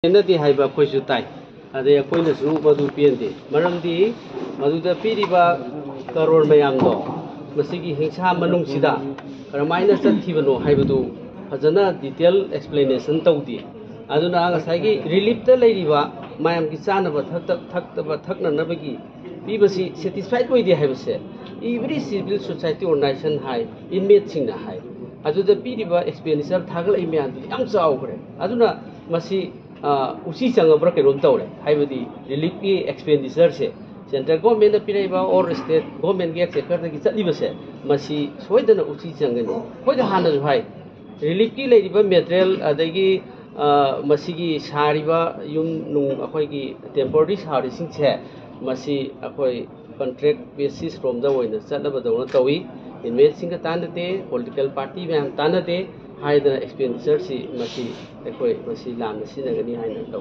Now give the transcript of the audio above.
ꯅꯗꯤ ꯍꯥꯏꯕ ꯑꯩꯈꯣꯏꯁꯨ ꯇꯥꯏ ꯑꯗꯩ ꯑꯩꯈꯣꯏꯅꯁꯨ ꯃꯗꯨ ꯄꯦꯟꯗꯦ ꯃꯔꯝꯗꯤ ꯃꯗꯨꯗ ꯄꯤꯔꯤꯕ ꯀꯔꯣꯔ ꯃꯌꯥꯝꯗꯣ ꯃꯁꯤꯒꯤ ꯍꯤꯡꯁꯥ ꯃꯅꯨꯡꯁꯤꯗ ꯀꯔꯝꯃꯥꯏꯅ ꯆꯠꯈꯤꯕꯅꯣ ꯍꯥꯏꯕꯗꯨ ꯐꯖꯅ ꯗꯤꯇꯦꯜ ꯑꯦꯛꯁꯄ꯭ꯂꯦꯅꯦꯁꯟ ꯇꯧꯗꯦ ꯑꯗꯨꯅ ꯉꯁꯥꯏꯒꯤ ꯔꯤꯂꯤꯐꯇ ꯂꯩꯔꯤꯕ ꯃꯌꯥꯝꯒꯤ ꯆꯥꯅꯕ ꯊꯛꯅꯅꯕꯒꯤ ꯄꯤꯕꯁꯤ ꯁꯦꯇꯤꯁꯐꯥꯏꯠ ꯑꯣꯏꯗꯦ ꯍꯥꯏꯕꯁꯦ ꯏꯕ꯭ꯔꯤ ꯁꯤꯚꯤꯜ ꯁꯣꯁꯥꯏꯇꯤ ꯑꯣꯔꯒꯅꯥꯏꯖꯦꯁꯟ ꯍꯥꯏ ꯏꯟꯃꯦꯠꯁꯤꯡꯅ ꯍꯥꯏ ꯑꯗꯨꯗ ꯄꯤꯔꯤꯕ ꯑꯦꯛꯁꯄꯦꯟꯗꯤꯆꯔ ꯊꯥꯒꯠꯂꯛꯏ ꯃꯌꯥꯝꯗꯨ ꯌꯥꯝ ꯆꯥꯎꯈ꯭ꯔꯦ ꯑꯗꯨꯅ ꯃꯁꯤ उसी चंगब्रा कौन तौरे रिलीफ की एक्सपेंडिचर से सेंट्रल गवर्नमेंट पीरब और स्टेट गवर्नमेंट की एक्सेक्टर की चलीबसे सोदन उसी चंगनी खोद हाँ रिलीफ की मेटेरियल अदगी सारीब यूम अखोई टेम्पोररी सारीसे अखोई कॉन्ट्रैक्ट बेसिस रोम चलबदौन तौई इनमेट तानते पॉलिटिकल पार्टी मैम तानते एक्सपेंडिचर से लाम सिगनी तौ